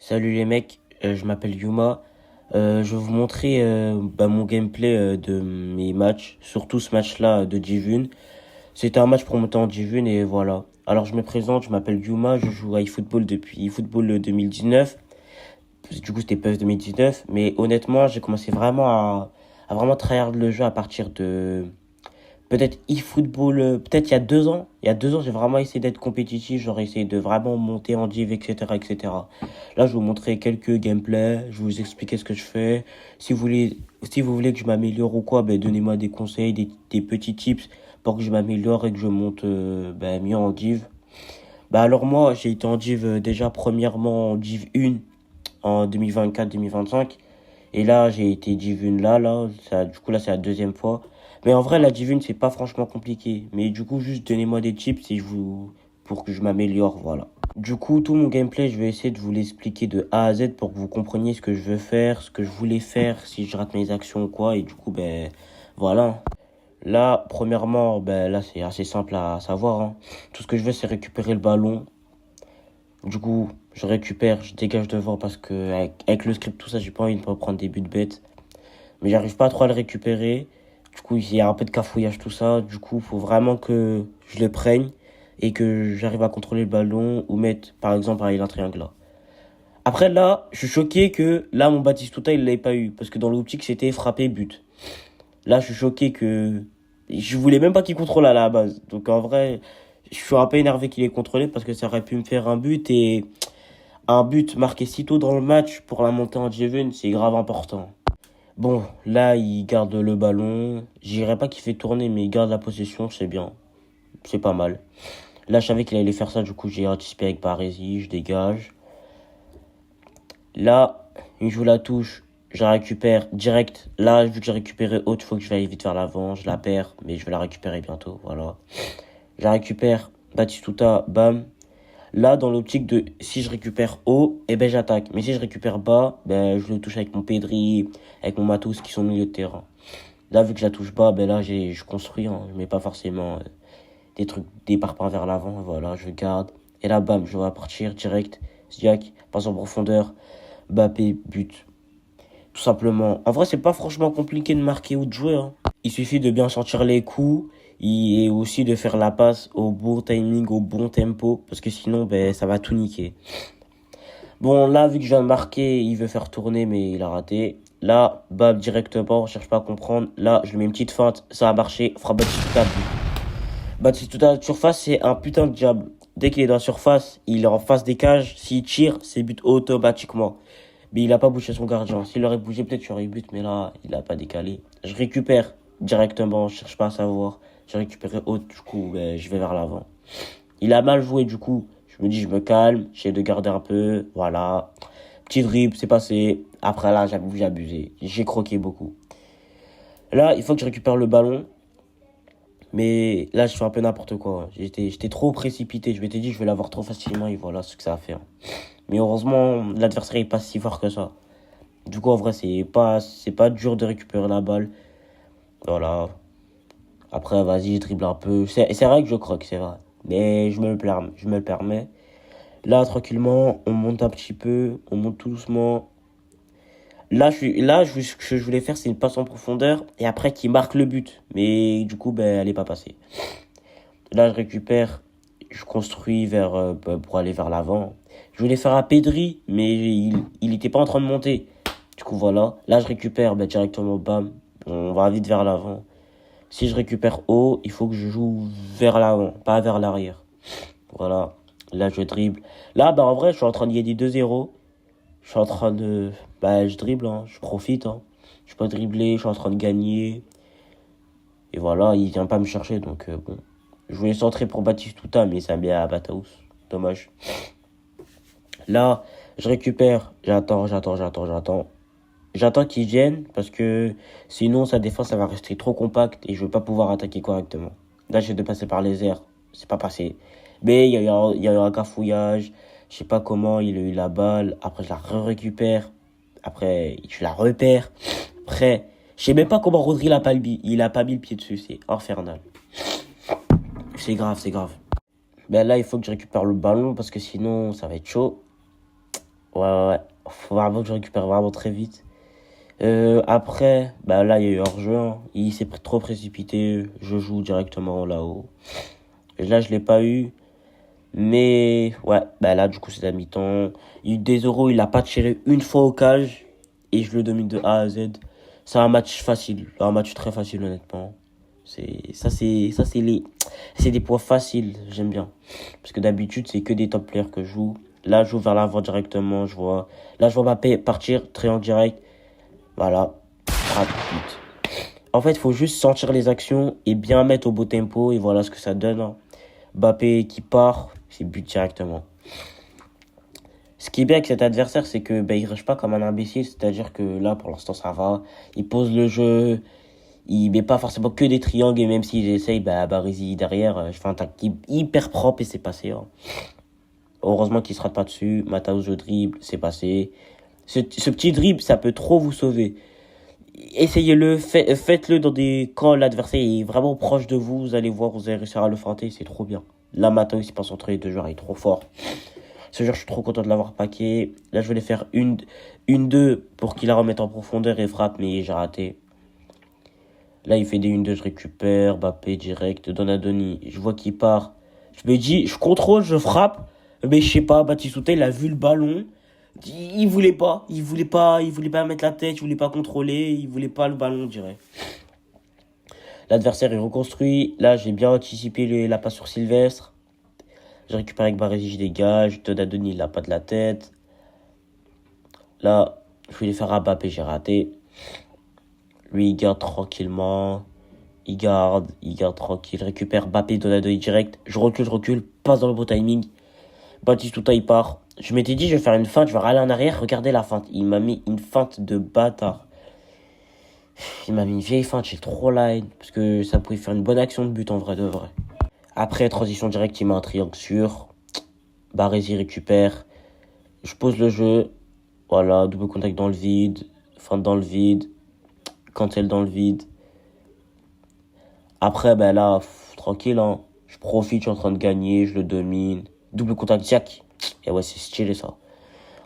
Salut les mecs, je m'appelle Yuma. Je vais vous montrer mon gameplay de mes matchs, surtout ce match-là de Divune. C'était un match pour monter en Divune et voilà. Alors je me présente, je m'appelle Yuma, je joue à eFootball depuis eFootball 2019. Du coup c'était PES 2019, mais honnêtement j'ai commencé vraiment à vraiment tryhard le jeu à partir de peut-être eFootball, peut-être il y a 2 ans. Il y a 2 ans, j'ai vraiment essayé d'être compétitif, j'aurais essayé de vraiment monter en div, etc., etc. Là, je vais vous montrer quelques gameplays, je vais vous expliquer ce que je fais. Si vous voulez que je m'améliore ou quoi, ben, donnez-moi des conseils, des petits tips pour que je m'améliore et que je monte mieux en div. Bah alors moi, j'ai été en div déjà premièrement en div 1 en 2024-2025. Et là, j'ai été Divune là, ça, du coup là c'est la deuxième fois. Mais en vrai, la Divune c'est pas franchement compliqué. Mais du coup, juste donnez-moi des tips pour que je m'améliore, voilà. Du coup, tout mon gameplay, je vais essayer de vous l'expliquer de A à Z pour que vous compreniez ce que je veux faire, ce que je voulais faire, si je rate mes actions ou quoi. Et du coup, ben voilà. Là, premièrement, ben là c'est assez simple à savoir, hein. Tout ce que je veux, c'est récupérer le ballon. Du coup, je récupère, je dégage devant parce que avec le script, tout ça, j'ai pas envie de me prendre des buts bêtes. Mais j'arrive pas trop à le récupérer. Du coup, il y a un peu de cafouillage, tout ça. Du coup, il faut vraiment que je le prenne et que j'arrive à contrôler le ballon ou mettre, par exemple, un triangle là. Après, là, je suis choqué que là, mon Batistuta, il l'avait pas eu. Parce que dans l'optique, c'était frappé but. Là, je suis choqué que. Je voulais même pas qu'il contrôle à la base. Donc, en vrai, je suis un peu énervé qu'il ait contrôlé parce que ça aurait pu me faire un but et un but marqué si tôt dans le match pour la montée en Div1, c'est grave important. Bon, là, il garde le ballon. Je dirais pas qu'il fait tourner, mais il garde la possession, c'est bien. C'est pas mal. Là, je savais qu'il allait faire ça, du coup, j'ai anticipé avec Barésie, je dégage. Là, il joue la touche, je la récupère direct. Là, vu que j'ai récupéré haute, il faut que je vais aller vite vers l'avant. Je la perds, mais je vais la récupérer bientôt, voilà. Je la récupère, Batistuta, bam. Là, dans l'optique de si je récupère haut, eh ben j'attaque. Mais si je récupère bas, ben je le touche avec mon Pedri, avec mon Matos qui sont au milieu de terrain. Là, vu que je la touche bas, ben là je construis, hein. Je mets pas forcément des trucs, des parpaings vers l'avant. Voilà, je garde. Et là, bam, je vais partir direct. Ziak, passe en profondeur, Mbappé, but. Tout simplement. En vrai, c'est pas franchement compliqué de marquer ou de jouer, hein. Il suffit de bien sentir les coups et aussi de faire la passe au bon timing, au bon tempo, parce que sinon, ben, ça va tout niquer. Bon, là, vu que je viens de marquer, il veut faire tourner, mais il a raté. Là, bam, directement, je cherche pas à comprendre. Là, je lui mets une petite feinte, ça a marché, frappe Batistuta. Batistuta, surface, c'est un putain de diable. Dès qu'il est dans la surface, il est en face des cages. S'il tire, c'est but automatiquement. Mais il a pas bougé son gardien. S'il aurait bougé, peut-être qu'il aurait eu but, mais là, il a pas décalé. Je récupère directement, je cherche pas à savoir. J'ai récupéré haute, du coup, ben, je vais vers l'avant. Il a mal joué, du coup. Je me dis, je me calme, j'essaie de garder un peu, voilà. Petit dribble, c'est passé. Après là, j'ai abusé. J'ai croqué beaucoup. Là, il faut que je récupère le ballon. Mais là, je fais un peu n'importe quoi. J'étais trop précipité. Je m'étais dit, je vais l'avoir trop facilement et voilà ce que ça a fait, hein. Mais heureusement, l'adversaire est pas si fort que ça. Du coup, en vrai, c'est pas dur de récupérer la balle. Voilà. Après, vas-y, je dribble un peu. C'est vrai que je croque, c'est vrai. Mais je me le permets. Là, tranquillement, on monte un petit peu. On monte tout doucement. Ce que je voulais faire, c'est une passe en profondeur. Et après, qui marque le but. Mais du coup, ben, elle est pas passée. Là, je récupère. Je construis pour aller vers l'avant. Je voulais faire un Pedri, mais il était pas en train de monter. Du coup, voilà. Là, je récupère, ben, directement, bam. On va vite vers l'avant. Si je récupère haut, il faut que je joue vers l'avant, pas vers l'arrière. Voilà. Là, je dribble. Là, bah, en vrai, je suis en train de gagner 2-0. Je suis en train de. Bah, je dribble, hein. Je profite, hein. Je peux dribbler, je suis en train de gagner. Et voilà, il vient pas me chercher, donc bon. Je voulais centrer pour Batistuta, mais ça me met à Bataous. Dommage. Là, je récupère. J'attends. J'attends qu'ils viennent parce que sinon sa défense ça va rester trop compacte et je vais pas pouvoir attaquer correctement. Là j'ai de passer par les airs, c'est pas passé. Mais il y a eu un cafouillage, je sais pas comment il a eu la balle, après je la récupère, après je la repère, après je sais même pas comment Rodri il a pas mis le pied dessus, c'est infernal. C'est grave. Ben là il faut que je récupère le ballon parce que sinon ça va être chaud. Ouais. Faut vraiment que je récupère vraiment très vite. Après, bah là, il y a eu hors-jeu, hein. Il s'est trop précipité. Je joue directement là-haut. Et là, je l'ai pas eu. Mais, ouais, bah là, du coup, c'est la mi-temps. Il y a eu des euros, il a pas tiré une fois au cage. Et je le domine de A à Z. C'est un match facile. Un match très facile, honnêtement. C'est des points faciles. J'aime bien. Parce que d'habitude, c'est que des top players que je joue. Là, je joue vers l'avant directement. Là, je vois Mbappé partir, triangle direct. Voilà. Frappe, but. En fait, il faut juste sentir les actions et bien mettre au beau tempo. Et voilà ce que ça donne, hein. Mbappé qui part, c'est but directement. Ce qui est bien avec cet adversaire, c'est que il rush pas comme un imbécile. C'est-à-dire que là, pour l'instant, ça va. Il pose le jeu. Il met pas forcément que des triangles. Et même s'il essaye, Baresi derrière, je fais un tac hyper propre et c'est passé, hein. Heureusement qu'il se rate pas dessus. Mataus, je dribble, c'est passé. Ce petit dribble, ça peut trop vous sauver. Essayez-le, faites-le quand l'adversaire est vraiment proche de vous, vous allez voir, vous allez réussir à le feinter, c'est trop bien. Là, Mataus, il passe entre les deux joueurs, il est trop fort. Ce joueur, je suis trop content de l'avoir paqué. Là, je voulais faire une-deux pour qu'il la remette en profondeur et frappe, mais j'ai raté. Là, il fait des 1-2, je récupère, Mbappé direct, Donadoni, je vois qu'il part. Je me dis, je contrôle, je frappe, mais je sais pas, Batistuta, il a vu le ballon. Il voulait pas mettre la tête, il voulait pas contrôler, il voulait pas le ballon, je dirais. L'adversaire est reconstruit. Là, j'ai bien anticipé la passe sur Sylvestre. Je récupère avec Baresi, je dégage. Donadoni, il a pas de la tête. Là, je voulais faire un Mbappé, j'ai raté. Lui, il garde tranquillement. Il garde tranquille. Récupère Mbappé, Donadoni direct. Je recule, passe dans le bon timing. Batistuta, il part. Je m'étais dit, je vais faire une feinte, je vais râler en arrière. Regardez la feinte. Il m'a mis une feinte de bâtard. Il m'a mis une vieille feinte, j'ai trop la haine. Parce que ça pouvait faire une bonne action de but en vrai de vrai. Après, transition directe, il met un triangle sûr. Baresi récupère. Je pose le jeu. Voilà, double contact dans le vide. Feinte dans le vide. Cancel dans le vide. Après, là, tranquille, hein. Je profite, je suis en train de gagner, je le domine. Double contact Jack. Et ouais, c'est stylé ça.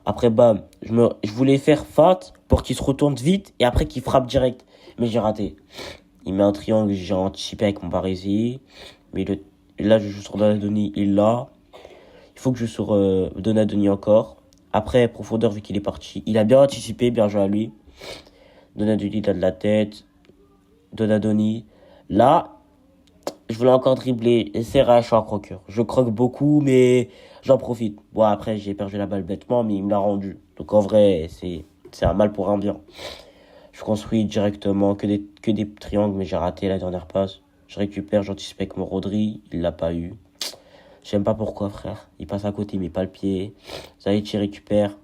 Après, bam, je voulais faire feinte pour qu'il se retourne vite et après qu'il frappe direct. Mais j'ai raté. Il met un triangle, j'ai anticipé avec mon Baresi. Mais là, je joue sur Donadoni, il l'a. Il faut que je joue sur Donadoni encore. Après, profondeur, vu qu'il est parti. Il a bien anticipé, bien joué à lui. Donadoni, il a de la tête. Donadoni. Là, je voulais encore dribbler. Et c'est vrai, je suis un croqueur. Je croque beaucoup, mais j'en profite. Bon, après, j'ai perdu la balle bêtement, mais il me l'a rendu. Donc, en vrai, c'est un mal pour un bien. Je construis directement que des triangles, mais j'ai raté la dernière passe. Je récupère, j'anticipe avec mon Rodri. Il l'a pas eu. J'aime pas pourquoi, frère. Il passe à côté, il met pas le pied. Zaïti récupère.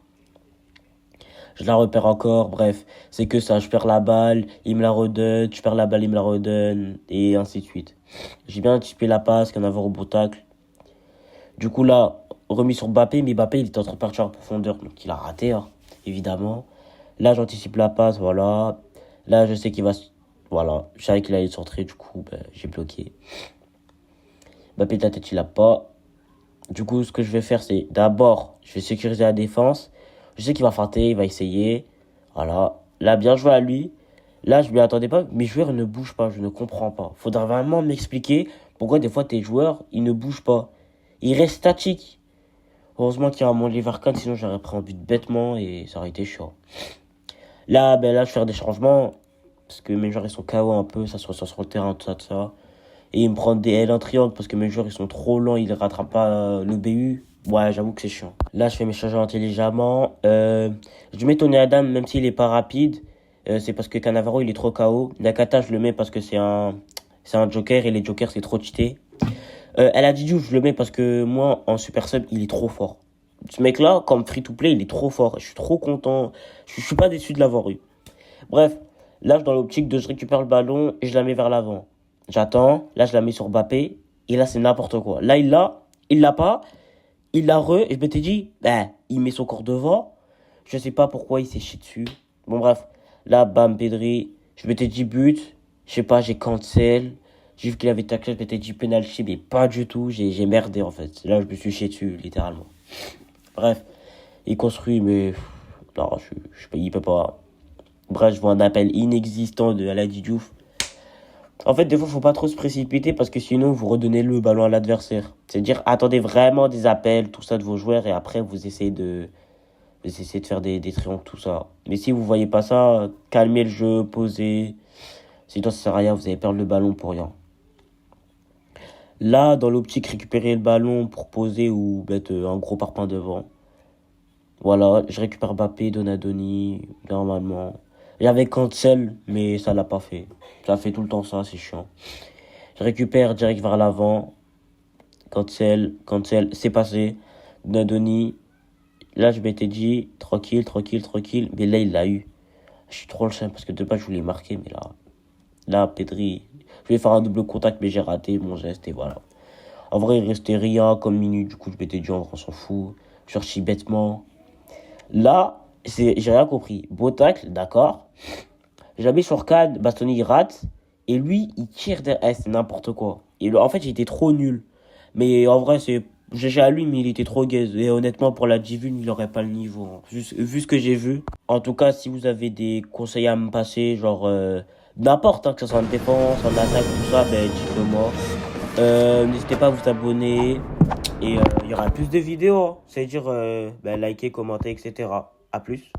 Je la repère encore. Bref, c'est que ça. Je perds la balle, il me la redonne. Je perds la balle, il me la redonne. Et ainsi de suite. J'ai bien anticipé la passe, qu'un avoir au beau tacle. Du coup, là, remis sur Mbappé. Mais Mbappé, il était en train de partir en profondeur. Donc, il a raté, hein, évidemment. Là, j'anticipe la passe, voilà. Là, je sais qu'il va... Voilà, je savais qu'il allait centrer. Du coup, j'ai bloqué. Mbappé de la tête, il a pas. Du coup, ce que je vais faire, c'est d'abord, je vais sécuriser la défense. Je sais qu'il va feinter, il va essayer. Voilà. Là, bien joué à lui. Là, je m'y attendais pas. Mes joueurs ne bougent pas, je ne comprends pas. Faudra vraiment m'expliquer pourquoi des fois tes joueurs, ils ne bougent pas. Ils restent statiques. Heureusement qu'il y a mon Leverkusen, sinon j'aurais pris un but bêtement et ça aurait été chiant. Là, je vais faire des changements. Parce que mes joueurs, ils sont KO un peu, ça se ressent sur le terrain, tout ça, tout ça. Et ils me prennent des L en triangle parce que mes joueurs ils sont trop lents, ils ne rattrapent pas le BU. Ouais, j'avoue que c'est chiant. Là, je fais mes changements intelligemment. Je mets Tony Adam même s'il est pas rapide. C'est parce que Cannavaro il est trop KO. Nakata, je le mets parce que c'est un joker et les jokers c'est trop cheaté. El Hadji, je le mets parce que moi en super sub il est trop fort. Ce mec là, comme free to play, il est trop fort. Je suis trop content. Je suis pas déçu de l'avoir eu. Bref, là, je suis dans l'optique de je récupère le ballon et je la mets vers l'avant. J'attends, là je la mets sur Mbappé, et là c'est n'importe quoi. Là il l'a pas, il l'a et je m'étais dit, il met son corps devant, je sais pas pourquoi il s'est chié dessus. Bon bref, là bam Pedri, je m'étais dit but, je sais pas, j'ai cancel, j'ai vu qu'il avait taclé, je m'étais dit penalty, mais pas du tout, j'ai merdé en fait. Là je me suis chié dessus, littéralement. Bref, Il construit, mais non, il peut pas. Bref, je vois un appel inexistant de Aladi Diouf. En fait, des fois, faut pas trop se précipiter parce que sinon, vous redonnez le ballon à l'adversaire. C'est-à-dire, attendez vraiment des appels, tout ça de vos joueurs et après, vous essayez de faire des triangles, tout ça. Mais si vous voyez pas ça, calmez le jeu, posez. Sinon, ça sert à rien, vous allez perdre le ballon pour rien. Là, dans l'optique, récupérer le ballon pour poser ou mettre un gros parpaing devant. Voilà, je récupère Mbappé, Donadoni, normalement. J'avais Cancel, mais ça l'a pas fait. Ça fait tout le temps ça, c'est chiant. Je récupère direct vers l'avant. Cancel, c'est passé. Donadoni. Là, je m'étais dit, tranquille, tranquille, tranquille. Mais là, il l'a eu. Je suis trop le chien parce que de base, je voulais marquer, mais là, Pedri. Je voulais faire un double contact, mais j'ai raté mon geste et voilà. En vrai, il restait rien comme minute. Du coup, je m'étais dit, en vrai, on s'en fout. Je suis bêtement. Là, j'ai rien compris. Beau tacle, d'accord. J'appuie sur Kahn, Bastoni il rate. Et lui, il tire derrière. C'est n'importe quoi. En fait, j'étais trop nul. Mais en vrai, c'est. GG à lui, mais il était trop gaze. Et honnêtement, pour la Divine, il aurait pas le niveau, hein. Juste, vu ce que j'ai vu. En tout cas, si vous avez des conseils à me passer, genre. N'importe, hein, que ce soit en défense, en attaque, tout ça, ben dites-le moi. N'hésitez pas à vous abonner. Et il y aura plus de vidéos, hein. C'est-à-dire, ben, liker, commenter, etc. À plus.